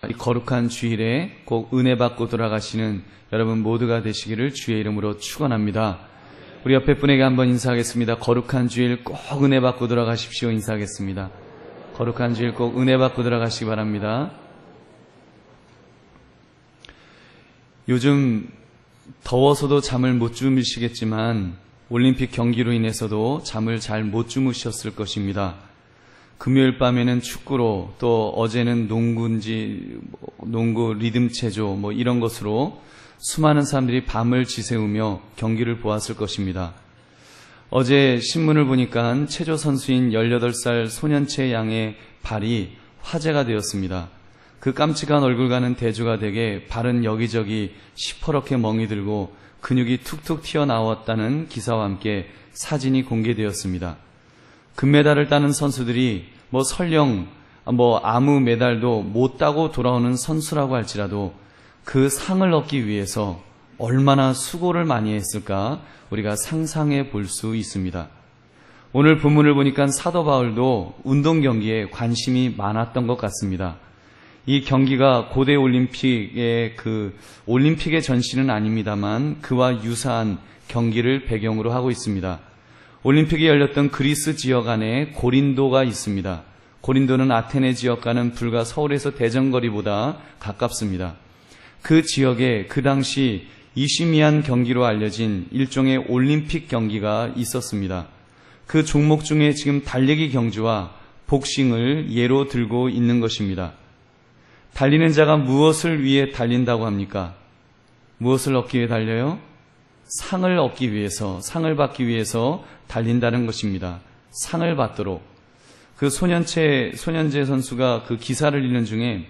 이 거룩한 주일에 꼭 은혜 받고 돌아가시는 여러분 모두가 되시기를 주의 이름으로 축원합니다. 우리 옆에 분에게 한번 인사하겠습니다. 거룩한 주일 꼭 은혜 받고 돌아가십시오. 인사하겠습니다. 거룩한 주일 꼭 은혜 받고 돌아가시기 바랍니다. 요즘 더워서도 잠을 못 주무시겠지만 올림픽 경기로 인해서도 잠을 잘 못 주무셨을 것입니다. 금요일 밤에는 축구로, 또 어제는 농구 리듬체조 이런 것으로 수많은 사람들이 밤을 지새우며 경기를 보았을 것입니다. 어제 신문을 보니까 체조 선수인 18살 소년체 양의 발이 화제가 되었습니다. 그 깜찍한 얼굴과는 대조가 되게 발은 여기저기 시퍼렇게 멍이 들고 근육이 툭툭 튀어나왔다는 기사와 함께 사진이 공개되었습니다. 금메달을 따는 선수들이 설령 아무 메달도 못 따고 돌아오는 선수라고 할지라도 그 상을 얻기 위해서 얼마나 수고를 많이 했을까 우리가 상상해 볼 수 있습니다. 오늘 본문을 보니까 사도 바울도 운동 경기에 관심이 많았던 것 같습니다. 이 경기가 고대 올림픽의 올림픽의 전신은 아닙니다만 그와 유사한 경기를 배경으로 하고 있습니다. 올림픽이 열렸던 그리스 지역 안에 고린도가 있습니다. 고린도는 아테네 지역과는 불과 서울에서 대전거리보다 가깝습니다. 그 지역에 그 당시 이시미안 경기로 알려진 일종의 올림픽 경기가 있었습니다. 그 종목 중에 지금 달리기 경주와 복싱을 예로 들고 있는 것입니다. 달리는 자가 무엇을 위해 달린다고 합니까? 무엇을 얻기 위해 달려요? 상을 얻기 위해서, 상을 받기 위해서 달린다는 것입니다. 상을 받도록. 그 소년제 선수가 그 기사를 읽는 중에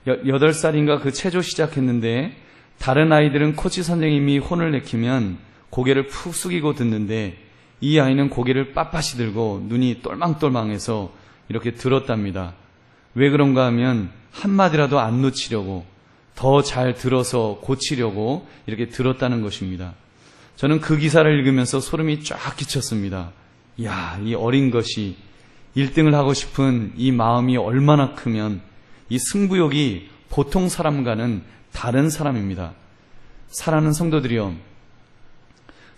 8살인가 그 체조 시작했는데 다른 아이들은 코치 선생님이 혼을 내키면 고개를 푹 숙이고 듣는데 이 아이는 고개를 빳빳이 들고 눈이 똘망똘망해서 이렇게 들었답니다. 왜 그런가 하면 한마디라도 안 놓치려고, 더 잘 들어서 고치려고 이렇게 들었다는 것입니다. 저는 그 기사를 읽으면서 소름이 쫙 끼쳤습니다. 이야, 이 어린 것이 1등을 하고 싶은 이 마음이 얼마나 크면 이 승부욕이 보통 사람과는 다른 사람입니다. 사랑하는 성도들이여,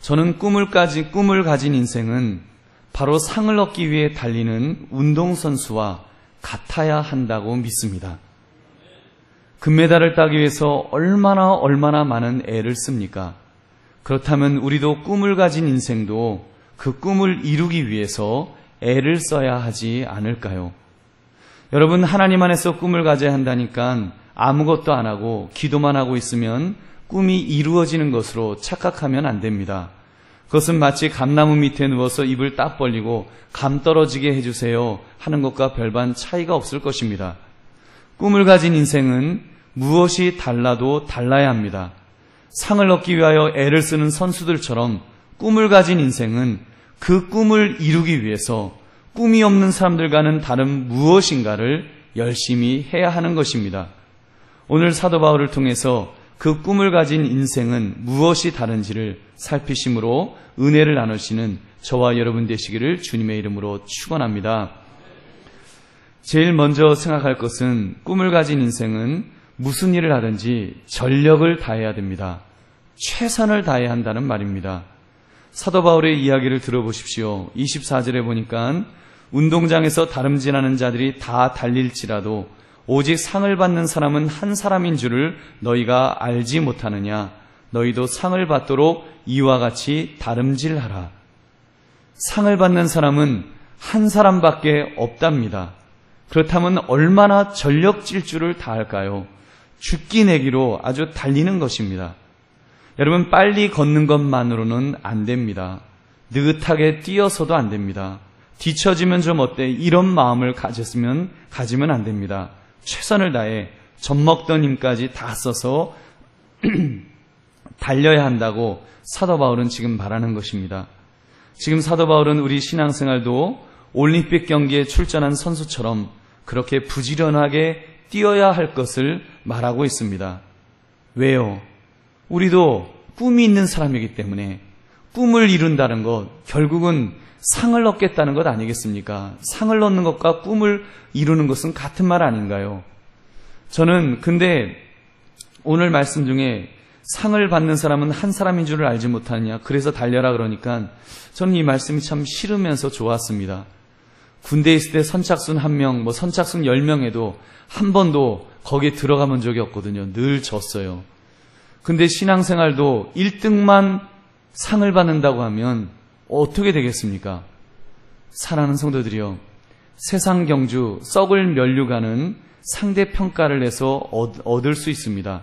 저는 꿈을 가진 인생은 바로 상을 얻기 위해 달리는 운동선수와 같아야 한다고 믿습니다. 금메달을 따기 위해서 얼마나 많은 애를 씁니까? 그렇다면 우리도 꿈을 가진 인생도 그 꿈을 이루기 위해서 애를 써야 하지 않을까요? 여러분, 하나님 안에서 꿈을 가져야 한다니까 아무것도 안 하고 기도만 하고 있으면 꿈이 이루어지는 것으로 착각하면 안 됩니다. 그것은 마치 감나무 밑에 누워서 입을 딱 벌리고 감 떨어지게 해주세요 하는 것과 별반 차이가 없을 것입니다. 꿈을 가진 인생은 무엇이 달라도 달라야 합니다. 상을 얻기 위하여 애를 쓰는 선수들처럼 꿈을 가진 인생은 그 꿈을 이루기 위해서 꿈이 없는 사람들과는 다른 무엇인가를 열심히 해야 하는 것입니다. 오늘 사도 바울을 통해서 그 꿈을 가진 인생은 무엇이 다른지를 살피심으로 은혜를 나누시는 저와 여러분 되시기를 주님의 이름으로 축원합니다. 제일 먼저 생각할 것은 꿈을 가진 인생은 무슨 일을 하든지 전력을 다해야 됩니다. 최선을 다해야 한다는 말입니다. 사도 바울의 이야기를 들어보십시오. 24절에 보니까 운동장에서 다름질하는 자들이 다 달릴지라도 오직 상을 받는 사람은 한 사람인 줄을 너희가 알지 못하느냐. 너희도 상을 받도록 이와 같이 다름질하라. 상을 받는 사람은 한 사람밖에 없답니다. 그렇다면 얼마나 전력 질주를 다할까요? 죽기 내기로 아주 달리는 것입니다. 여러분, 빨리 걷는 것만으로는 안 됩니다. 느긋하게 뛰어서도 안 됩니다. 뒤처지면 좀 어때? 이런 마음을 가지면 안 됩니다. 최선을 다해 젖먹던 힘까지 다 써서 달려야 한다고 사도 바울은 지금 말하는 것입니다. 지금 사도 바울은 우리 신앙생활도 올림픽 경기에 출전한 선수처럼 그렇게 부지런하게 뛰어야 할 것을 말하고 있습니다. 왜요? 우리도 꿈이 있는 사람이기 때문에 꿈을 이룬다는 것, 결국은 상을 얻겠다는 것 아니겠습니까? 상을 얻는 것과 꿈을 이루는 것은 같은 말 아닌가요? 저는 근데 오늘 말씀 중에 상을 받는 사람은 한 사람인 줄을 알지 못하느냐, 그래서 달려라 그러니까 저는 이 말씀이 참 싫으면서 좋았습니다. 군대에 있을 때 선착순 1명, 선착순 10명에도 한 번도 거기에 들어가 본 적이 없거든요. 늘 졌어요. 근데 신앙생활도 1등만 상을 받는다고 하면 어떻게 되겠습니까? 사랑하는 성도들이요, 세상 경주, 썩을 면류관은 상대평가를 해서 얻을 수 있습니다.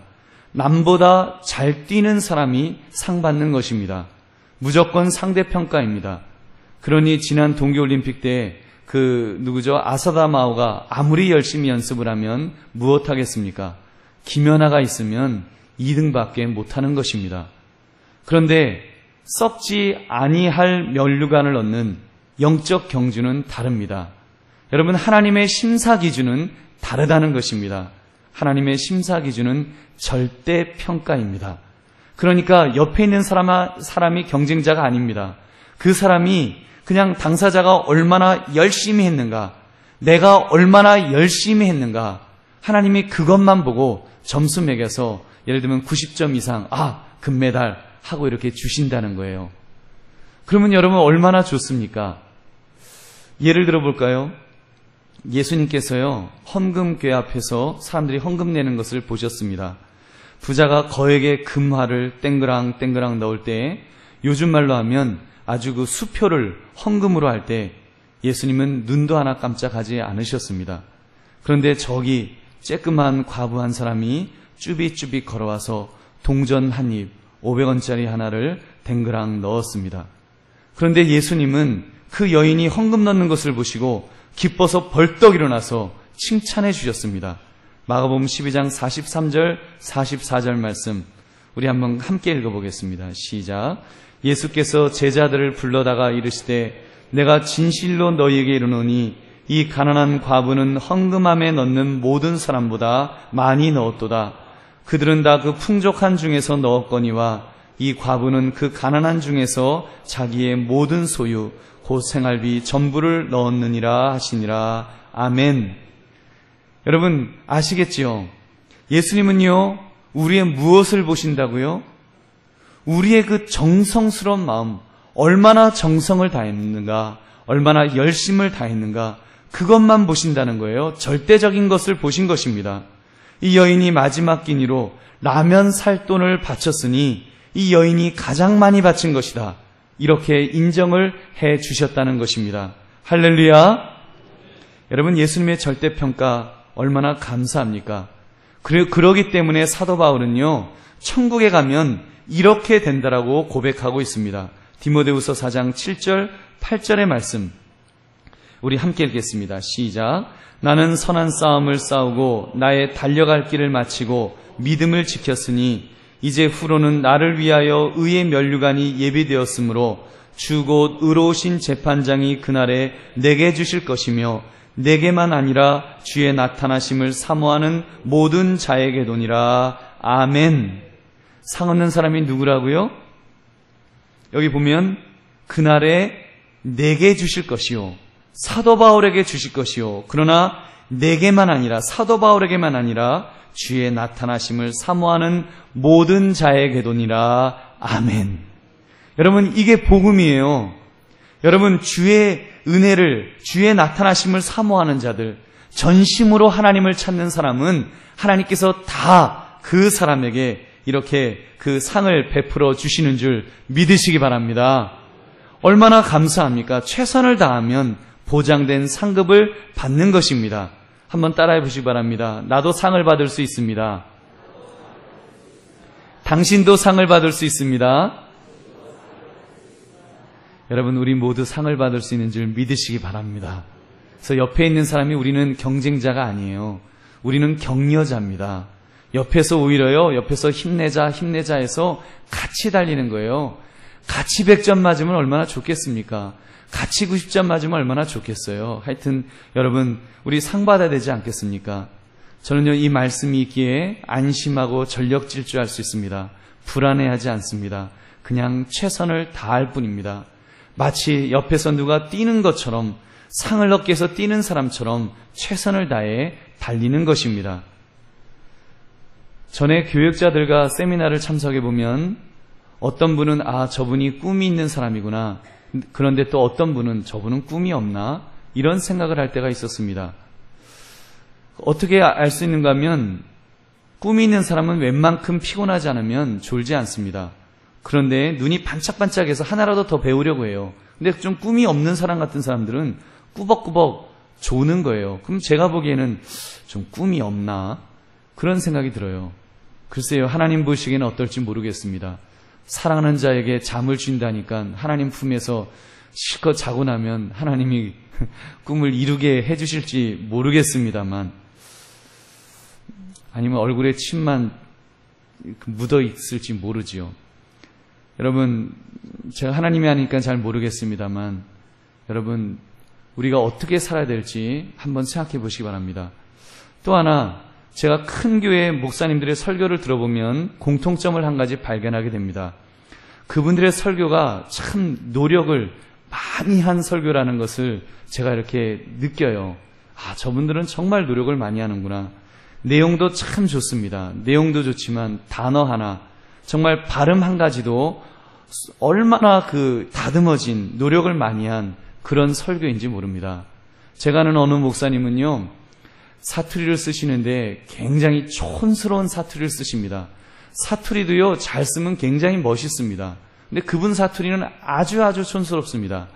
남보다 잘 뛰는 사람이 상 받는 것입니다. 무조건 상대평가입니다. 그러니 지난 동계올림픽 때 아사다 마오가 아무리 열심히 연습을 하면 무엇하겠습니까? 김연아가 있으면 2등밖에 못하는 것입니다. 그런데 썩지 아니할 면류관을 얻는 영적 경주는 다릅니다. 여러분, 하나님의 심사 기준은 다르다는 것입니다. 하나님의 심사 기준은 절대 평가입니다. 그러니까 옆에 있는 사람이 경쟁자가 아닙니다. 그 사람이 그냥 당사자가 얼마나 열심히 했는가, 내가 얼마나 열심히 했는가, 하나님이 그것만 보고 점수 매겨서 예를 들면 90점 이상, 금메달 하고 이렇게 주신다는 거예요. 그러면 여러분 얼마나 좋습니까? 예를 들어 볼까요? 예수님께서요, 헌금궤 앞에서 사람들이 헌금 내는 것을 보셨습니다. 부자가 거액의 금화를 땡그랑 넣을 때, 요즘 말로 하면 아주 그 수표를 헌금으로 할 때 예수님은 눈도 하나 깜짝하지 않으셨습니다. 그런데 저기 쬐끄만 과부 한 사람이 쭈비쭈비 걸어와서 동전 한 입, 500원짜리 하나를 땡그랑 넣었습니다. 그런데 예수님은 그 여인이 헌금 넣는 것을 보시고 기뻐서 벌떡 일어나서 칭찬해 주셨습니다. 마가복음 12장 43절, 44절 말씀 우리 한번 함께 읽어보겠습니다. 시작. 예수께서 제자들을 불러다가 이르시되 내가 진실로 너희에게 이르노니 이 가난한 과부는 헌금함에 넣는 모든 사람보다 많이 넣었도다. 그들은 다 그 풍족한 중에서 넣었거니와 이 과부는 그 가난한 중에서 자기의 모든 소유 곧 생활비 전부를 넣었느니라 하시니라. 아멘. 여러분 아시겠지요? 예수님은요, 우리의 무엇을 보신다고요? 우리의 그 정성스러운 마음, 얼마나 정성을 다했는가, 얼마나 열심을 다했는가, 그것만 보신다는 거예요. 절대적인 것을 보신 것입니다. 이 여인이 마지막 끼니로 라면 살 돈을 바쳤으니 이 여인이 가장 많이 바친 것이다, 이렇게 인정을 해 주셨다는 것입니다. 할렐루야. 여러분, 예수님의 절대평가 얼마나 감사합니까? 그러기 때문에 사도 바울은요, 천국에 가면 이렇게 된다라고 고백하고 있습니다. 디모데후서 4장 7절 8절의 말씀 우리 함께 읽겠습니다. 시작. 나는 선한 싸움을 싸우고 나의 달려갈 길을 마치고 믿음을 지켰으니 이제 후로는 나를 위하여 의의 면류관이 예비되었으므로 주 곧 의로우신 재판장이 그날에 내게 주실 것이며 내게만 아니라 주의 나타나심을 사모하는 모든 자에게도니라. 아멘. 상 얻는 사람이 누구라고요? 여기 보면 그날에 내게 주실 것이요, 사도 바울에게 주실 것이요, 그러나 내게만 아니라, 사도 바울에게만 아니라 주의 나타나심을 사모하는 모든 자에게도니라. 아멘. 여러분, 이게 복음이에요. 여러분, 주의 은혜를, 주의 나타나심을 사모하는 자들, 전심으로 하나님을 찾는 사람은 하나님께서 다 그 사람에게 이렇게 그 상을 베풀어 주시는 줄 믿으시기 바랍니다. 얼마나 감사합니까? 최선을 다하면 보장된 상급을 받는 것입니다. 한번 따라해 보시기 바랍니다. 나도 상을 받을 수 있습니다. 당신도 상을 받을 수 있습니다. 여러분, 우리 모두 상을 받을 수 있는 줄 믿으시기 바랍니다. 그래서 옆에 있는 사람이 우리는 경쟁자가 아니에요. 우리는 격려자입니다. 옆에서 오히려요, 옆에서 힘내자 해서 같이 달리는 거예요. 같이 100점 맞으면 얼마나 좋겠습니까? 같이 90점 맞으면 얼마나 좋겠어요. 하여튼 여러분, 우리 상 받아야 되지 않겠습니까? 저는요, 이 말씀이 있기에 안심하고 전력 질주할 수 있습니다. 불안해하지 않습니다. 그냥 최선을 다할 뿐입니다. 마치 옆에서 누가 뛰는 것처럼, 상을 얻기 위해서 뛰는 사람처럼 최선을 다해 달리는 것입니다. 전에 교역자들과 세미나를 참석해 보면 어떤 분은 저분이 꿈이 있는 사람이구나. 그런데 또 어떤 분은 저분은 꿈이 없나? 이런 생각을 할 때가 있었습니다. 어떻게 알 수 있는가 하면 꿈이 있는 사람은 웬만큼 피곤하지 않으면 졸지 않습니다. 그런데 눈이 반짝반짝해서 하나라도 더 배우려고 해요. 근데 좀 꿈이 없는 사람 같은 사람들은 꾸벅꾸벅 조는 거예요. 그럼 제가 보기에는 좀 꿈이 없나? 그런 생각이 들어요. 글쎄요, 하나님 보시기에는 어떨지 모르겠습니다. 사랑하는 자에게 잠을 준다니까 하나님 품에서 실컷 자고 나면 하나님이 꿈을 이루게 해주실지 모르겠습니다만, 아니면 얼굴에 침만 묻어 있을지 모르지요. 여러분, 제가 하나님이 아니까 잘 모르겠습니다만, 여러분, 우리가 어떻게 살아야 될지 한번 생각해 보시기 바랍니다. 또 하나, 제가 큰 교회 목사님들의 설교를 들어보면 공통점을 한 가지 발견하게 됩니다. 그분들의 설교가 참 노력을 많이 한 설교라는 것을 제가 이렇게 느껴요. 저분들은 정말 노력을 많이 하는구나. 내용도 참 좋습니다. 내용도 좋지만 단어 하나, 정말 발음 한 가지도 얼마나 다듬어진 노력을 많이 한 그런 설교인지 모릅니다. 제가 아는 어느 목사님은요, 사투리를 쓰시는데 굉장히 촌스러운 사투리를 쓰십니다. 사투리도요, 잘 쓰면 굉장히 멋있습니다. 근데 그분 사투리는 아주 촌스럽습니다.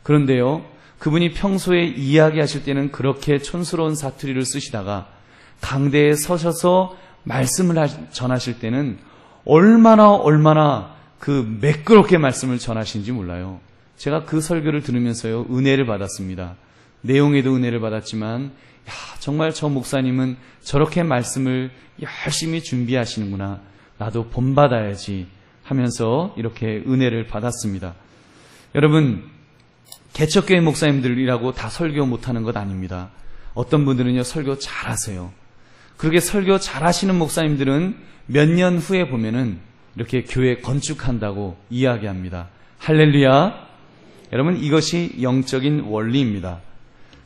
그런데요, 그분이 평소에 이야기하실 때는 그렇게 촌스러운 사투리를 쓰시다가 강대에 서셔서 말씀을 전하실 때는 얼마나 매끄럽게 말씀을 전하시는지 몰라요. 제가 그 설교를 들으면서요, 은혜를 받았습니다. 내용에도 은혜를 받았지만, 정말 저 목사님은 저렇게 말씀을 열심히 준비하시는구나. 나도 본받아야지 하면서 이렇게 은혜를 받았습니다. 여러분, 개척교회 목사님들이라고 다 설교 못하는 것 아닙니다. 어떤 분들은요, 설교 잘하세요. 그렇게 설교 잘하시는 목사님들은 몇 년 후에 보면은 이렇게 교회 건축한다고 이야기합니다. 할렐루야. 여러분, 이것이 영적인 원리입니다.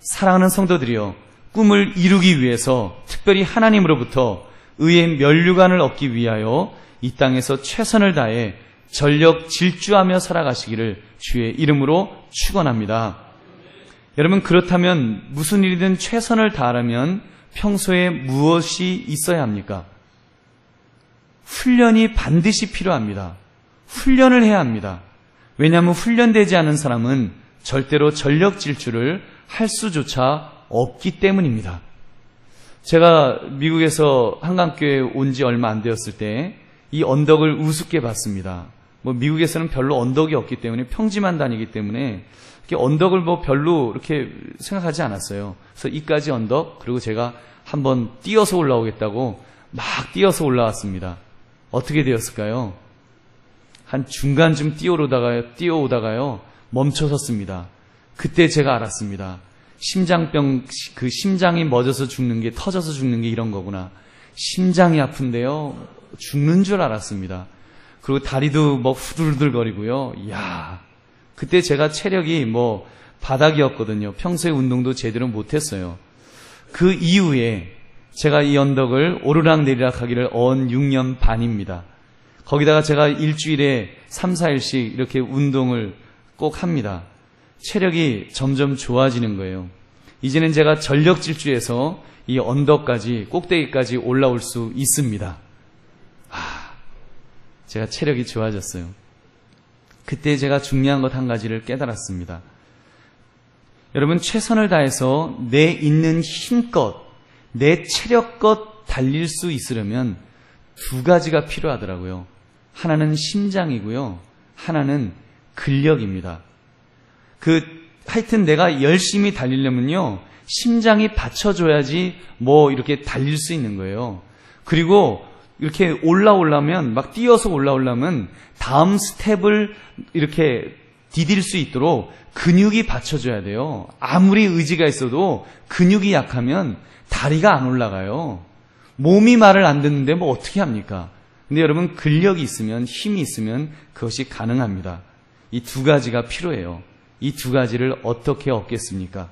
사랑하는 성도들이요, 꿈을 이루기 위해서 특별히 하나님으로부터 의의 면류관을 얻기 위하여 이 땅에서 최선을 다해 전력 질주하며 살아가시기를 주의 이름으로 축원합니다. 여러분, 그렇다면 무슨 일이든 최선을 다하려면 평소에 무엇이 있어야 합니까? 훈련이 반드시 필요합니다. 훈련을 해야 합니다. 왜냐하면 훈련되지 않은 사람은 절대로 전력 질주를 할 수조차 없기 때문입니다. 제가 미국에서 한강교회에 온 지 얼마 안 되었을 때 이 언덕을 우습게 봤습니다. 미국에서는 별로 언덕이 없기 때문에 평지만 다니기 때문에 언덕을 별로 이렇게 생각하지 않았어요. 그래서 이까지 언덕, 그리고 제가 한번 뛰어서 올라오겠다고 막 뛰어서 올라왔습니다. 어떻게 되었을까요? 한 중간쯤 뛰어오다가요 멈춰섰습니다. 그때 제가 알았습니다. 심장병, 심장이 멎어서 죽는 게, 터져서 죽는 게 이런 거구나. 심장이 아픈데요, 죽는 줄 알았습니다. 그리고 다리도 후들들거리고요. 이야, 그때 제가 체력이 바닥이었거든요. 평소에 운동도 제대로 못했어요. 그 이후에 제가 이 언덕을 오르락내리락 하기를 6년 반입니다. 거기다가 제가 일주일에 3, 4일씩 이렇게 운동을 꼭 합니다. 체력이 점점 좋아지는 거예요. 이제는 제가 전력 질주해서 이 언덕까지, 꼭대기까지 올라올 수 있습니다. 제가 체력이 좋아졌어요. 그때 제가 중요한 것 한 가지를 깨달았습니다. 여러분, 최선을 다해서 내 있는 힘껏, 내 체력껏 달릴 수 있으려면 두 가지가 필요하더라고요. 하나는 심장이고요, 하나는 근력입니다. 하여튼 내가 열심히 달리려면요, 심장이 받쳐줘야지 이렇게 달릴 수 있는 거예요. 그리고 이렇게 올라오려면, 막 뛰어서 올라오려면 다음 스텝을 이렇게 디딜 수 있도록 근육이 받쳐줘야 돼요. 아무리 의지가 있어도 근육이 약하면 다리가 안 올라가요. 몸이 말을 안 듣는데 어떻게 합니까? 근데 여러분, 근력이 있으면, 힘이 있으면 그것이 가능합니다. 이 두 가지가 필요해요. 이 두 가지를 어떻게 얻겠습니까?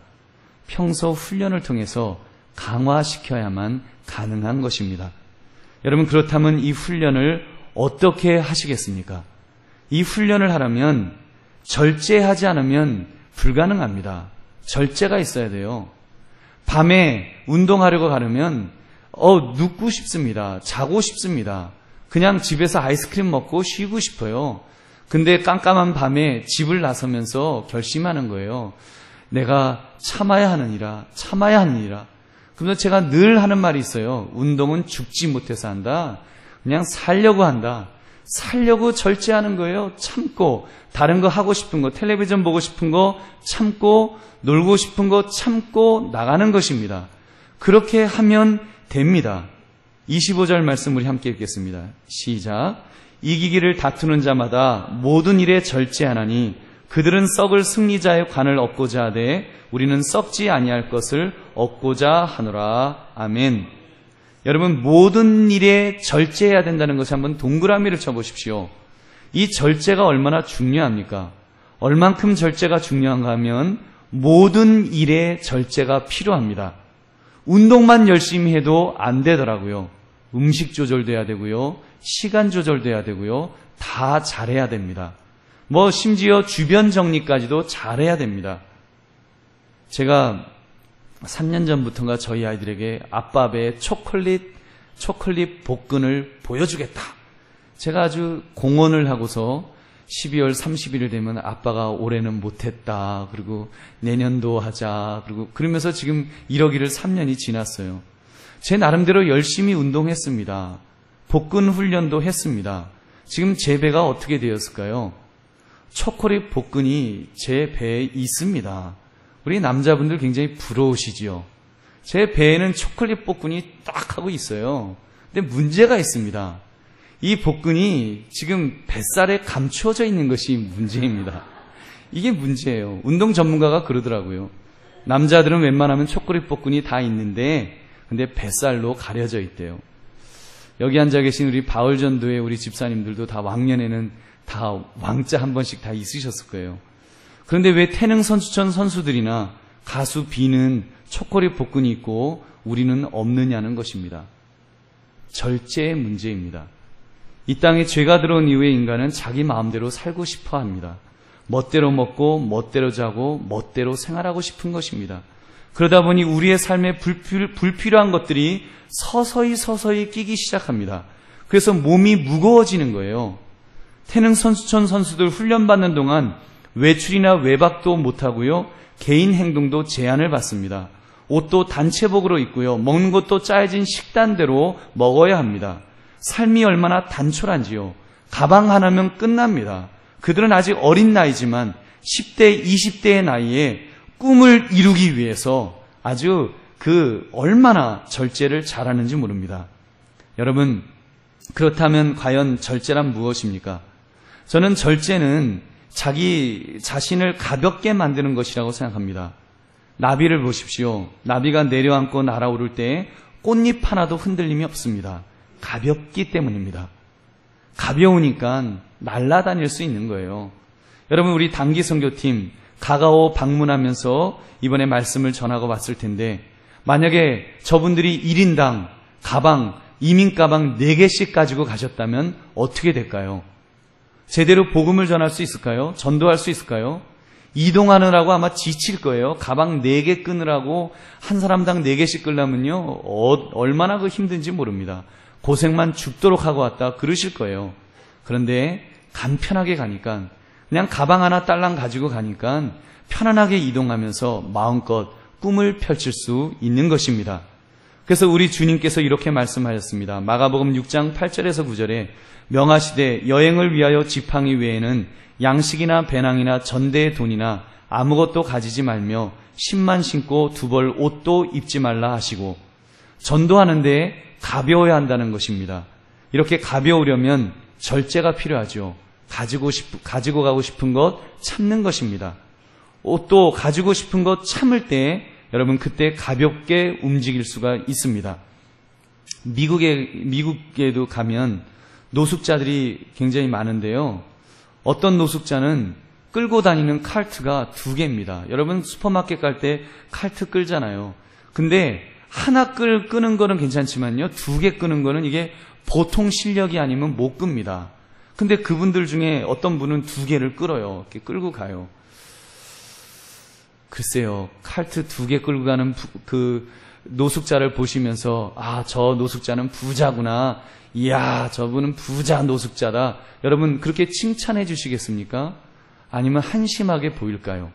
평소 훈련을 통해서 강화시켜야만 가능한 것입니다. 여러분, 그렇다면 이 훈련을 어떻게 하시겠습니까? 이 훈련을 하려면 절제하지 않으면 불가능합니다. 절제가 있어야 돼요. 밤에 운동하려고 가려면 눕고 싶습니다. 자고 싶습니다. 그냥 집에서 아이스크림 먹고 쉬고 싶어요. 근데 깜깜한 밤에 집을 나서면서 결심하는 거예요. 내가 참아야 하느니라, 참아야 하느니라. 그러면서 제가 늘 하는 말이 있어요. 운동은 죽지 못해서 한다. 그냥 살려고 한다. 살려고 절제하는 거예요. 참고, 다른 거 하고 싶은 거, 텔레비전 보고 싶은 거 참고, 놀고 싶은 거 참고 나가는 것입니다. 그렇게 하면 됩니다. 25절 말씀 우리 함께 읽겠습니다. 시작. 이기기를 다투는 자마다 모든 일에 절제하나니 그들은 썩을 승리자의 관을 얻고자 하되 우리는 썩지 아니할 것을 얻고자 하노라. 아멘. 여러분, 모든 일에 절제해야 된다는 것이 한번 동그라미를 쳐보십시오. 이 절제가 얼마나 중요합니까? 얼만큼 절제가 중요한가 하면 모든 일에 절제가 필요합니다. 운동만 열심히 해도 안 되더라고요. 음식 조절도 해야 되고요. 시간 조절도 해야 되고요. 다 잘해야 됩니다. 심지어 주변 정리까지도 잘해야 됩니다. 제가 3년 전부터인가 저희 아이들에게 아빠 배에 초콜릿 복근을 보여주겠다. 제가 아주 공언을 하고서 12월 30일 되면 아빠가 올해는 못했다. 그리고 내년도 하자. 그러면서 지금 이러기를 3년이 지났어요. 제 나름대로 열심히 운동했습니다. 복근 훈련도 했습니다. 지금 제 배가 어떻게 되었을까요? 초콜릿 복근이 제 배에 있습니다. 우리 남자분들 굉장히 부러우시지요. 제 배에는 초콜릿 복근이 딱 하고 있어요. 근데 문제가 있습니다. 이 복근이 지금 뱃살에 감추어져 있는 것이 문제입니다. 이게 문제예요. 운동 전문가가 그러더라고요. 남자들은 웬만하면 초콜릿 복근이 다 있는데 근데 뱃살로 가려져 있대요. 여기 앉아 계신 우리 바울전도의 우리 집사님들도 다 왕년에는 다 왕자 한 번씩 다 있으셨을 거예요. 그런데 왜 태능 선수촌 선수들이나 가수 B는 초콜릿 복근이 있고 우리는 없느냐는 것입니다. 절제의 문제입니다. 이 땅에 죄가 들어온 이후에 인간은 자기 마음대로 살고 싶어 합니다. 멋대로 먹고 멋대로 자고 멋대로 생활하고 싶은 것입니다. 그러다 보니 우리의 삶에 불필요한 것들이 서서히 끼기 시작합니다. 그래서 몸이 무거워지는 거예요. 태능 선수촌 선수들 훈련받는 동안 외출이나 외박도 못하고요. 개인 행동도 제한을 받습니다. 옷도 단체복으로 입고요. 먹는 것도 짜여진 식단대로 먹어야 합니다. 삶이 얼마나 단촐한지요. 가방 하나면 끝납니다. 그들은 아직 어린 나이지만 10대, 20대의 나이에 꿈을 이루기 위해서 아주 얼마나 절제를 잘하는지 모릅니다. 여러분, 그렇다면 과연 절제란 무엇입니까? 저는 절제는 자기 자신을 가볍게 만드는 것이라고 생각합니다. 나비를 보십시오. 나비가 내려앉고 날아오를 때 꽃잎 하나도 흔들림이 없습니다. 가볍기 때문입니다. 가벼우니까 날아다닐 수 있는 거예요. 여러분, 우리 단기 선교팀 가가오 방문하면서 이번에 말씀을 전하고 왔을 텐데 만약에 저분들이 1인당 가방, 이민 가방 4개씩 가지고 가셨다면 어떻게 될까요? 제대로 복음을 전할 수 있을까요? 전도할 수 있을까요? 이동하느라고 아마 지칠 거예요. 가방 4개 끄느라고 한 사람당 4개씩 끌려면요. 얼마나 힘든지 모릅니다. 고생만 죽도록 하고 왔다 그러실 거예요. 그런데 간편하게 가니까 그냥 가방 하나 딸랑 가지고 가니까 편안하게 이동하면서 마음껏 꿈을 펼칠 수 있는 것입니다. 그래서 우리 주님께서 이렇게 말씀하셨습니다. 마가복음 6장 8절에서 9절에 명하시되 여행을 위하여 지팡이 외에는 양식이나 배낭이나 전대의 돈이나 아무것도 가지지 말며 신만 신고 2벌 옷도 입지 말라 하시고, 전도하는데 가벼워야 한다는 것입니다. 이렇게 가벼우려면 절제가 필요하죠. 가지고 가고 싶은 것 참는 것입니다. 옷도 가지고 싶은 것 참을 때 여러분 그때 가볍게 움직일 수가 있습니다. 미국에도 가면 노숙자들이 굉장히 많은데요. 어떤 노숙자는 끌고 다니는 칼트가 2개입니다. 여러분 슈퍼마켓 갈 때 칼트 끌잖아요. 근데 하나 끄는 거는 괜찮지만요, 2개 끄는 거는 이게 보통 실력이 아니면 못 끕니다. 근데 그분들 중에 어떤 분은 2개를 끌어요. 이렇게 끌고 가요. 글쎄요, 칼트 2개 끌고 가는 그 노숙자를 보시면서, 아, 저 노숙자는 부자구나. 이야, 저분은 부자 노숙자다. 여러분, 그렇게 칭찬해 주시겠습니까? 아니면 한심하게 보일까요?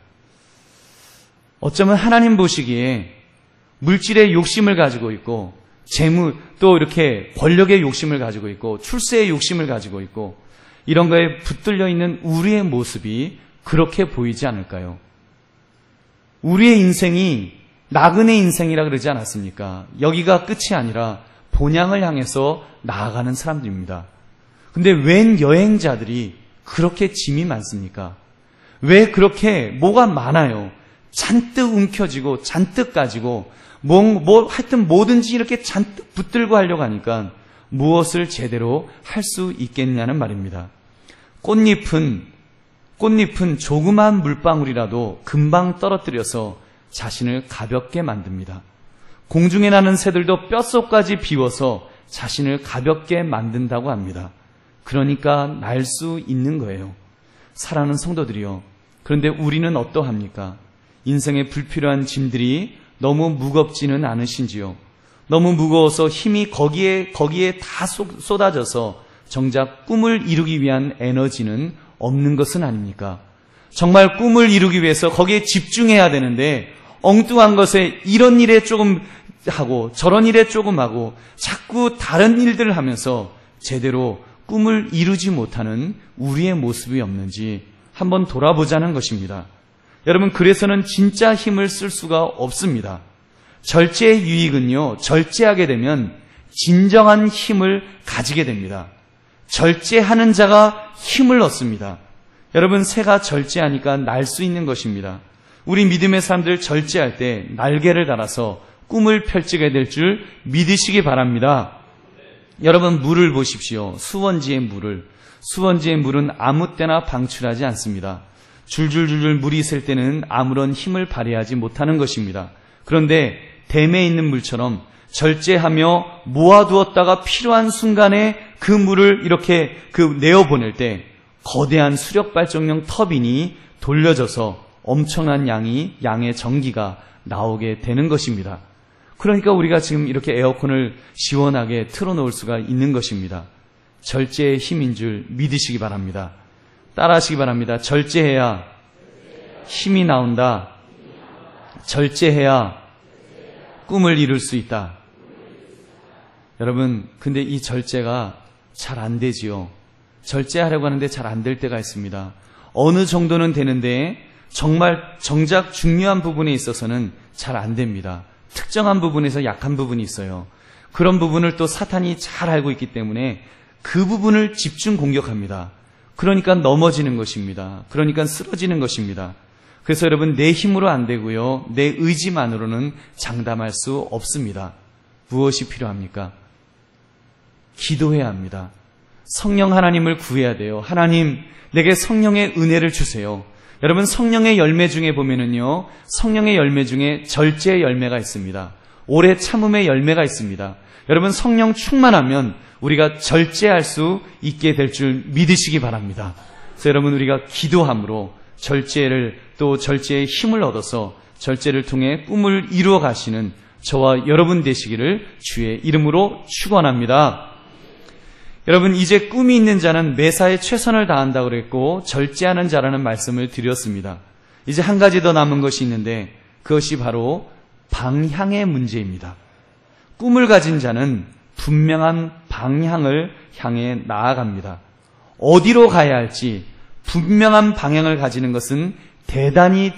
어쩌면 하나님 보시기에 물질의 욕심을 가지고 있고, 재물, 또 이렇게 권력의 욕심을 가지고 있고, 출세의 욕심을 가지고 있고, 이런 거에 붙들려 있는 우리의 모습이 그렇게 보이지 않을까요? 우리의 인생이 나그네 인생이라 그러지 않았습니까? 여기가 끝이 아니라 본향을 향해서 나아가는 사람들입니다. 근데 웬 여행자들이 그렇게 짐이 많습니까? 왜 그렇게 뭐가 많아요? 잔뜩 움켜쥐고 잔뜩 가지고 하여튼 뭐든지 이렇게 잔뜩 붙들고 하려고 하니까 무엇을 제대로 할 수 있겠냐는 말입니다. 꽃잎은 조그만 물방울이라도 금방 떨어뜨려서 자신을 가볍게 만듭니다. 공중에 나는 새들도 뼛속까지 비워서 자신을 가볍게 만든다고 합니다. 그러니까 날 수 있는 거예요. 사랑하는 성도들이요. 그런데 우리는 어떠합니까? 인생에 불필요한 짐들이 너무 무겁지는 않으신지요? 너무 무거워서 힘이 거기에 다 쏟아져서 정작 꿈을 이루기 위한 에너지는 없는 것은 아닙니까? 정말 꿈을 이루기 위해서 거기에 집중해야 되는데 엉뚱한 것에 이런 일에 조금 하고 저런 일에 조금 하고 자꾸 다른 일들을 하면서 제대로 꿈을 이루지 못하는 우리의 모습이 없는지 한번 돌아보자는 것입니다. 여러분, 그래서는 진짜 힘을 쓸 수가 없습니다. 절제의 유익은요, 절제하게 되면 진정한 힘을 가지게 됩니다. 절제하는 자가 힘을 얻습니다. 여러분, 새가 절제하니까 날 수 있는 것입니다. 우리 믿음의 사람들 절제할 때 날개를 달아서 꿈을 펼치게 될 줄 믿으시기 바랍니다. 여러분, 물을 보십시오. 수원지의 물을. 수원지의 물은 아무 때나 방출하지 않습니다. 줄줄줄줄 물이 셀 때는 아무런 힘을 발휘하지 못하는 것입니다. 그런데 댐에 있는 물처럼 절제하며 모아두었다가 필요한 순간에 그 물을 이렇게 내어보낼 때 거대한 수력발전용 터빈이 돌려져서 엄청난 양의 전기가 나오게 되는 것입니다. 그러니까 우리가 지금 이렇게 에어컨을 시원하게 틀어놓을 수가 있는 것입니다. 절제의 힘인 줄 믿으시기 바랍니다. 따라하시기 바랍니다. 절제해야 힘이 나온다. 절제해야 꿈을 이룰 수 있다. 여러분, 근데 이 절제가 잘 안 되지요. 절제하려고 하는데 잘 안 될 때가 있습니다. 어느 정도는 되는데 정말 정작 중요한 부분에 있어서는 잘 안 됩니다. 특정한 부분에서 약한 부분이 있어요. 그런 부분을 또 사탄이 잘 알고 있기 때문에 그 부분을 집중 공격합니다. 그러니까 넘어지는 것입니다. 그러니까 쓰러지는 것입니다. 그래서 여러분, 내 힘으로 안 되고요, 내 의지만으로는 장담할 수 없습니다. 무엇이 필요합니까? 기도해야 합니다. 성령 하나님을 구해야 돼요. 하나님, 내게 성령의 은혜를 주세요. 여러분, 성령의 열매 중에 보면은요, 성령의 열매 중에 절제의 열매가 있습니다. 오래 참음의 열매가 있습니다. 여러분, 성령 충만하면 우리가 절제할 수 있게 될 줄 믿으시기 바랍니다. 그래서 여러분, 우리가 기도함으로 절제의 힘을 얻어서 절제를 통해 꿈을 이루어 가시는 저와 여러분 되시기를 주의 이름으로 축원합니다. 여러분, 이제 꿈이 있는 자는 매사에 최선을 다한다고 그랬고 절제하는 자라는 말씀을 드렸습니다. 이제 한 가지 더 남은 것이 있는데 그것이 바로 방향의 문제입니다. 꿈을 가진 자는 분명한 방향을 향해 나아갑니다. 어디로 가야 할지 분명한 방향을 가지는 것은 대단히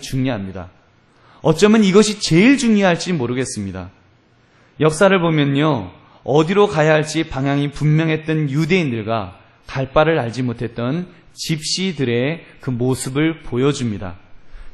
중요합니다. 어쩌면 이것이 제일 중요할지 모르겠습니다. 역사를 보면요, 어디로 가야 할지 방향이 분명했던 유대인들과 갈 바를 알지 못했던 집시들의 그 모습을 보여줍니다.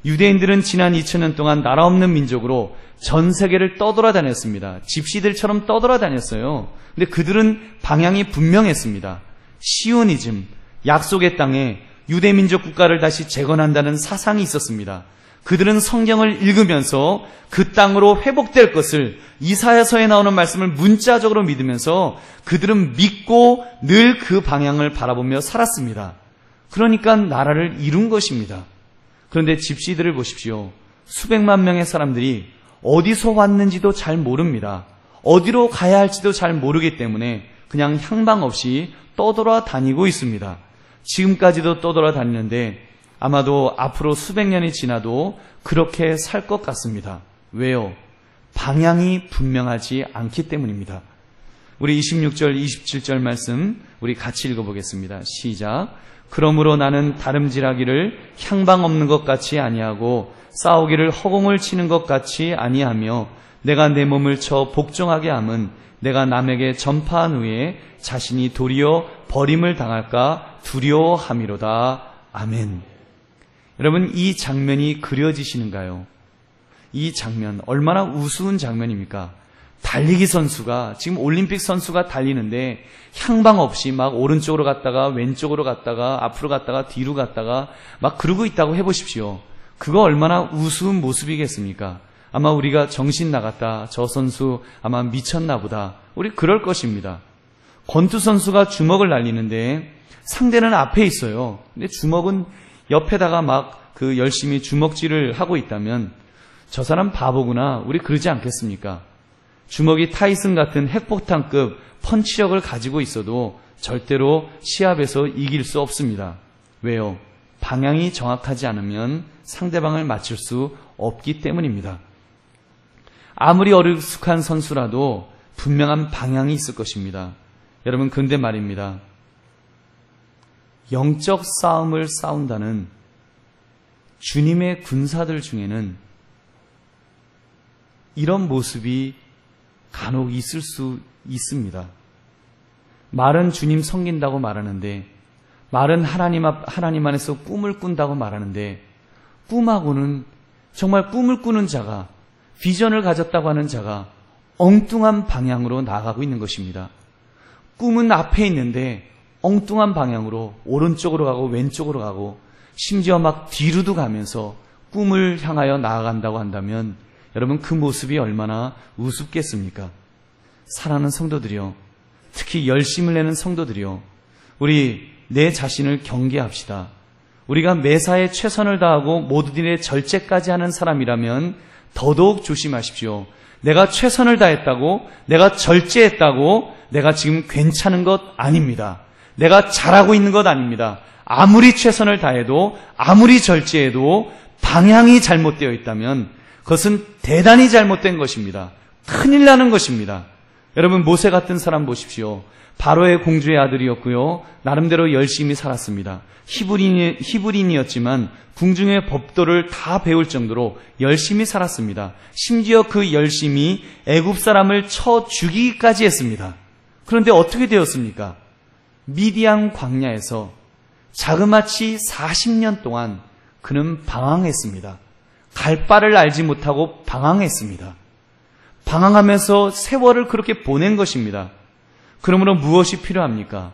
유대인들은 지난 2000년 동안 나라 없는 민족으로 전 세계를 떠돌아다녔습니다. 집시들처럼 떠돌아다녔어요. 근데 그들은 방향이 분명했습니다. 시오니즘, 약속의 땅에 유대민족 국가를 다시 재건한다는 사상이 있었습니다. 그들은 성경을 읽으면서 그 땅으로 회복될 것을 이사야서에 나오는 말씀을 문자적으로 믿으면서 그들은 믿고 늘 그 방향을 바라보며 살았습니다. 그러니까 나라를 이룬 것입니다. 그런데 집시들을 보십시오. 수백만 명의 사람들이 어디서 왔는지도 잘 모릅니다. 어디로 가야 할지도 잘 모르기 때문에 그냥 향방 없이 떠돌아다니고 있습니다. 지금까지도 떠돌아다니는데 아마도 앞으로 수백 년이 지나도 그렇게 살 것 같습니다. 왜요? 방향이 분명하지 않기 때문입니다. 우리 26절, 27절 말씀 우리 같이 읽어보겠습니다. 시작. 그러므로 나는 다름질하기를 향방 없는 것 같이 아니하고 싸우기를 허공을 치는 것 같이 아니하며 내가 내 몸을 쳐 복종하게 함은 내가 남에게 전파한 후에 자신이 도리어 버림을 당할까 두려워함이로다. 아멘. 여러분, 이 장면이 그려지시는가요? 이 장면 얼마나 우스운 장면입니까? 달리기 선수가, 지금 올림픽 선수가 달리는데 향방 없이 막 오른쪽으로 갔다가 왼쪽으로 갔다가 앞으로 갔다가 뒤로 갔다가 막 그러고 있다고 해보십시오. 그거 얼마나 우스운 모습이겠습니까? 아마 우리가 정신 나갔다, 저 선수 아마 미쳤나 보다, 우리 그럴 것입니다. 권투 선수가 주먹을 날리는데 상대는 앞에 있어요. 근데 주먹은 옆에다가 막 그 열심히 주먹질을 하고 있다면 저 사람 바보구나, 우리 그러지 않겠습니까? 주먹이 타이슨 같은 핵폭탄급 펀치력을 가지고 있어도 절대로 시합에서 이길 수 없습니다. 왜요? 방향이 정확하지 않으면 상대방을 맞출 수 없기 때문입니다. 아무리 어리숙한 선수라도 분명한 방향이 있을 것입니다. 여러분, 근데 말입니다. 영적 싸움을 싸운다는 주님의 군사들 중에는 이런 모습이 간혹 있을 수 있습니다. 말은 주님 섬긴다고 말하는데, 말은 하나님 안에서 꿈을 꾼다고 말하는데, 꿈하고는 정말 꿈을 꾸는 자가, 비전을 가졌다고 하는 자가 엉뚱한 방향으로 나아가고 있는 것입니다. 꿈은 앞에 있는데 엉뚱한 방향으로 오른쪽으로 가고 왼쪽으로 가고 심지어 막 뒤로도 가면서 꿈을 향하여 나아간다고 한다면 여러분, 그 모습이 얼마나 우습겠습니까? 사랑하는 성도들이요, 특히 열심을 내는 성도들이요, 우리 내 자신을 경계합시다. 우리가 매사에 최선을 다하고 모두들의 절제까지 하는 사람이라면 더더욱 조심하십시오. 내가 최선을 다했다고, 내가 절제했다고 내가 지금 괜찮은 것 아닙니다. 내가 잘하고 있는 것 아닙니다. 아무리 최선을 다해도, 아무리 절제해도 방향이 잘못되어 있다면 그것은 대단히 잘못된 것입니다. 큰일 나는 것입니다. 여러분, 모세 같은 사람 보십시오. 바로의 공주의 아들이었고요, 나름대로 열심히 살았습니다. 히브리인이었지만 궁중의 법도를 다 배울 정도로 열심히 살았습니다. 심지어 그 열심히 애굽 사람을 쳐 죽이기까지 했습니다. 그런데 어떻게 되었습니까? 미디안 광야에서 자그마치 40년 동안 그는 방황했습니다. 갈 바를 알지 못하고 방황했습니다. 방황하면서 세월을 그렇게 보낸 것입니다. 그러므로 무엇이 필요합니까?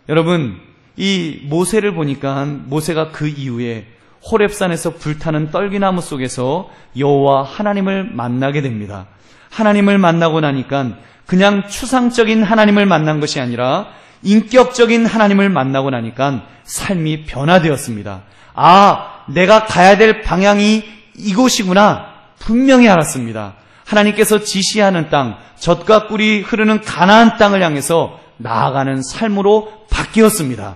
여러분, 이 모세를 보니까 모세가 그 이후에 호렙산에서 불타는 떨기나무 속에서 여호와 하나님을 만나게 됩니다. 하나님을 만나고 나니까 그냥 추상적인 하나님을 만난 것이 아니라 인격적인 하나님을 만나고 나니까 삶이 변화되었습니다. 아, 내가 가야 될 방향이 이곳이구나 분명히 알았습니다. 하나님께서 지시하는 땅, 젖과 꿀이 흐르는 가나안 땅을 향해서 나아가는 삶으로 바뀌었습니다.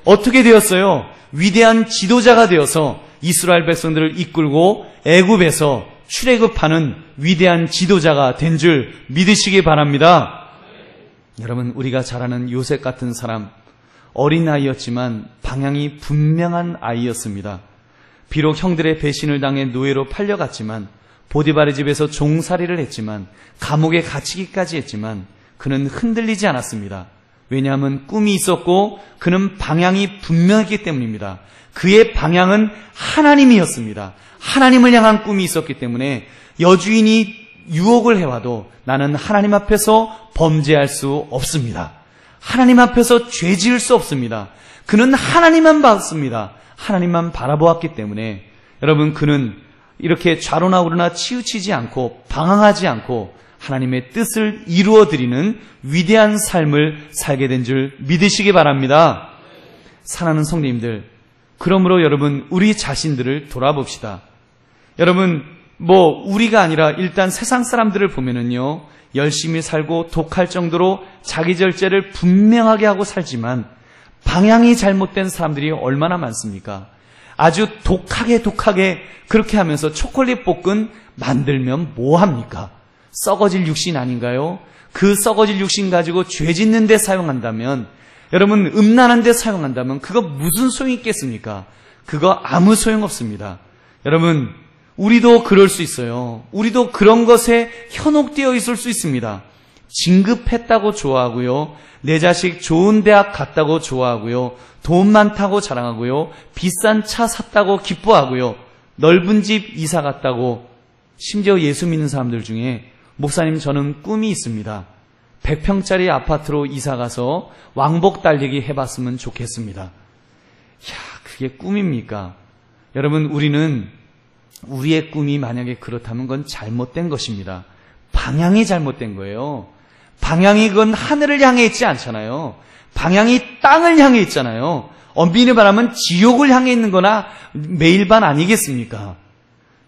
어떻게 되었어요? 위대한 지도자가 되어서 이스라엘 백성들을 이끌고 애굽에서 출애굽하는 위대한 지도자가 된 줄 믿으시기 바랍니다. 여러분, 우리가 잘 아는 요셉 같은 사람, 어린 아이였지만 방향이 분명한 아이였습니다. 비록 형들의 배신을 당해 노예로 팔려갔지만, 보디발의 집에서 종살이를 했지만, 감옥에 갇히기까지 했지만 그는 흔들리지 않았습니다. 왜냐하면 꿈이 있었고 그는 방향이 분명했기 때문입니다. 그의 방향은 하나님이었습니다. 하나님을 향한 꿈이 있었기 때문에 여주인이 유혹을 해와도 나는 하나님 앞에서 범죄할 수 없습니다. 하나님 앞에서 죄 지을 수 없습니다. 그는 하나님만 봤습니다. 하나님만 바라보았기 때문에 여러분, 그는 이렇게 좌로나 우로나 치우치지 않고 방황하지 않고 하나님의 뜻을 이루어드리는 위대한 삶을 살게 된 줄 믿으시기 바랍니다. 사랑하는 성도님들, 그러므로 여러분 우리 자신들을 돌아봅시다. 여러분 우리가 아니라 일단 세상 사람들을 보면은요, 열심히 살고 독할 정도로 자기 절제를 분명하게 하고 살지만 방향이 잘못된 사람들이 얼마나 많습니까? 아주 독하게 그렇게 하면서 초콜릿 볶음 만들면 뭐합니까? 썩어질 육신 아닌가요? 그 썩어질 육신 가지고 죄 짓는 데 사용한다면, 여러분 음란한 데 사용한다면 그거 무슨 소용이 있겠습니까? 그거 아무 소용없습니다. 여러분 우리도 그럴 수 있어요. 우리도 그런 것에 현혹되어 있을 수 있습니다. 진급했다고 좋아하고요, 내 자식 좋은 대학 갔다고 좋아하고요, 돈 많다고 자랑하고요, 비싼 차 샀다고 기뻐하고요, 넓은 집 이사 갔다고, 심지어 예수 믿는 사람들 중에 목사님 저는 꿈이 있습니다. 100평짜리 아파트로 이사 가서 왕복 달리기 해봤으면 좋겠습니다. 그게 꿈입니까? 여러분 우리의 꿈이 만약에 그렇다면 그건 잘못된 것입니다. 방향이 잘못된 거예요. 방향이 그건 하늘을 향해 있지 않잖아요. 방향이 땅을 향해 있잖아요. 엄밀히 말하면 지옥을 향해 있는 거나 매일 반 아니겠습니까?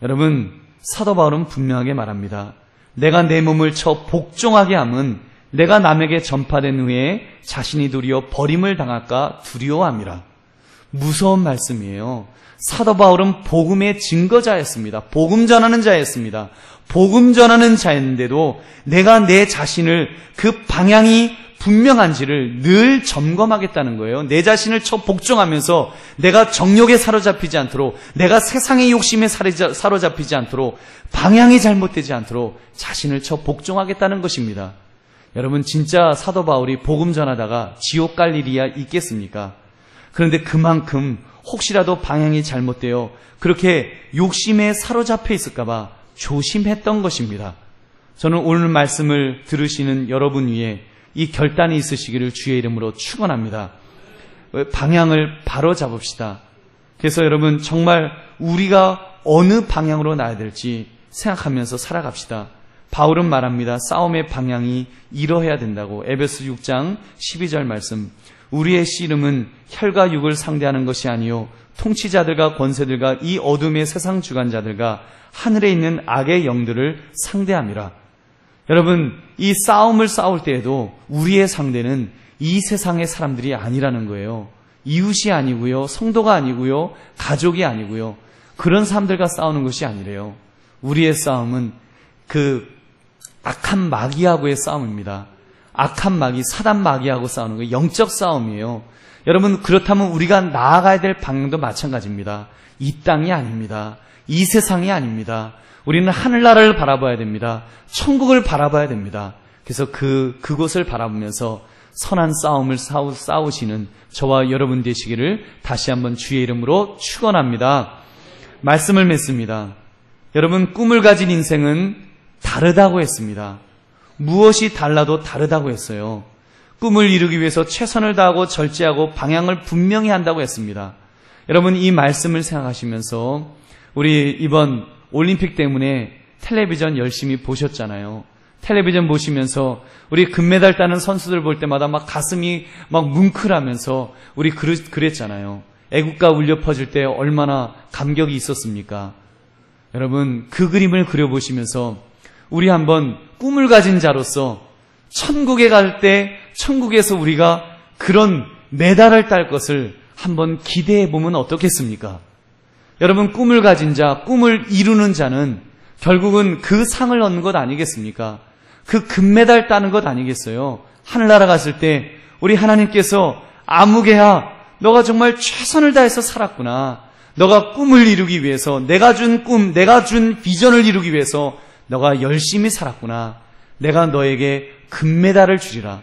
여러분 사도 바울은 분명하게 말합니다. 내가 내 몸을 쳐 복종하게 함은 내가 남에게 전파된 후에 자신이 도리어 버림을 당할까 두려워함이라. 무서운 말씀이에요. 사도 바울은 복음의 증거자였습니다. 복음 전하는 자였습니다. 복음 전하는 자였는데도 내가 내 자신을 그 방향이 분명한지를 늘 점검하겠다는 거예요. 내 자신을 쳐 복종하면서 내가 정욕에 사로잡히지 않도록, 내가 세상의 욕심에 사로잡히지 않도록, 방향이 잘못되지 않도록 자신을 쳐 복종하겠다는 것입니다. 여러분 진짜 사도 바울이 복음 전하다가 지옥 갈 일이야 있겠습니까? 그런데 그만큼 혹시라도 방향이 잘못되어 그렇게 욕심에 사로잡혀 있을까봐 조심했던 것입니다. 저는 오늘 말씀을 들으시는 여러분 위에 이 결단이 있으시기를 주의 이름으로 축원합니다. 방향을 바로 잡읍시다. 그래서 여러분 정말 우리가 어느 방향으로 나야 될지 생각하면서 살아갑시다. 바울은 말합니다. 싸움의 방향이 이러해야 된다고. 에베소 6장 12절 말씀. 우리의 씨름은 혈과 육을 상대하는 것이 아니요 통치자들과 권세들과 이 어둠의 세상 주관자들과 하늘에 있는 악의 영들을 상대함이라. 여러분 이 싸움을 싸울 때에도 우리의 상대는 이 세상의 사람들이 아니라는 거예요. 이웃이 아니고요, 성도가 아니고요, 가족이 아니고요, 그런 사람들과 싸우는 것이 아니래요. 우리의 싸움은 그 악한 마귀하고의 싸움입니다. 악한 마귀, 사단 마귀하고 싸우는 거예요. 영적 싸움이에요. 여러분 그렇다면 우리가 나아가야 될 방향도 마찬가지입니다. 이 땅이 아닙니다. 이 세상이 아닙니다. 우리는 하늘나라를 바라봐야 됩니다. 천국을 바라봐야 됩니다. 그래서 그곳을 바라보면서 선한 싸움을 싸우시는 저와 여러분 되시기를 다시 한번 주의 이름으로 축원합니다. 말씀을 맺습니다. 여러분 꿈을 가진 인생은 다르다고 했습니다. 무엇이 달라도 다르다고 했어요. 꿈을 이루기 위해서 최선을 다하고 절제하고 방향을 분명히 한다고 했습니다. 여러분 이 말씀을 생각하시면서 우리 이번 올림픽 때문에 텔레비전 열심히 보셨잖아요. 텔레비전 보시면서 우리 금메달 따는 선수들 볼 때마다 막 가슴이 막 뭉클하면서 우리 그랬잖아요. 애국가 울려 퍼질 때 얼마나 감격이 있었습니까? 여러분 그 그림을 그려보시면서 우리 한번 꿈을 가진 자로서 천국에 갈 때 천국에서 우리가 그런 메달을 딸 것을 한번 기대해 보면 어떻겠습니까? 여러분 꿈을 가진 자, 꿈을 이루는 자는 결국은 그 상을 얻는 것 아니겠습니까? 그 금메달 따는 것 아니겠어요? 하늘나라 갔을 때 우리 하나님께서 아무개야 너가 정말 최선을 다해서 살았구나. 너가 꿈을 이루기 위해서 내가 준 꿈, 내가 준 비전을 이루기 위해서 너가 열심히 살았구나. 내가 너에게 금메달을 주리라.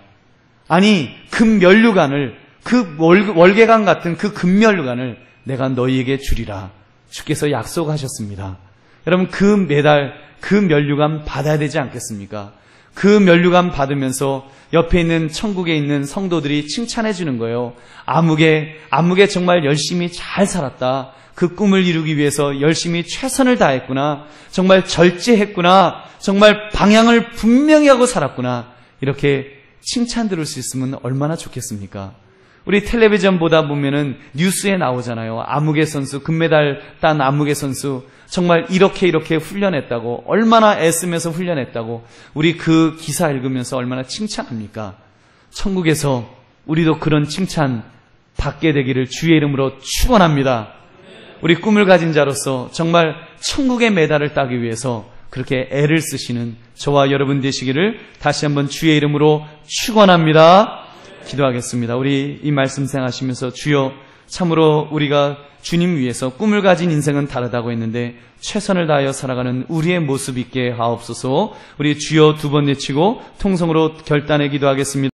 아니 금면류관을, 그 월계관 같은 그 금면류관을 내가 너희에게 주리라. 주께서 약속하셨습니다. 여러분 그 메달, 그 면류관 받아야 되지 않겠습니까? 그 면류관 받으면서 옆에 있는 천국에 있는 성도들이 칭찬해 주는 거예요. 아무개 정말 열심히 잘 살았다. 그 꿈을 이루기 위해서 열심히 최선을 다했구나. 정말 절제했구나. 정말 방향을 분명히 하고 살았구나. 이렇게 칭찬 들을 수 있으면 얼마나 좋겠습니까? 우리 텔레비전 보다 보면은 뉴스에 나오잖아요. 아무개 선수, 금메달 딴 아무개 선수 정말 이렇게 훈련했다고, 얼마나 애쓰면서 훈련했다고. 우리 그 기사 읽으면서 얼마나 칭찬합니까? 천국에서 우리도 그런 칭찬 받게 되기를 주의 이름으로 축원합니다. 우리 꿈을 가진 자로서 정말 천국의 메달을 따기 위해서 그렇게 애를 쓰시는 저와 여러분 되시기를 다시 한번 주의 이름으로 축원합니다. 기도하겠습니다. 우리 이 말씀 생각하시면서 주여, 참으로 우리가 주님 위해서 꿈을 가진 인생은 다르다고 했는데 최선을 다하여 살아가는 우리의 모습 있게 하옵소서. 우리 주여 두 번 외치고 통성으로 결단에 기도하겠습니다.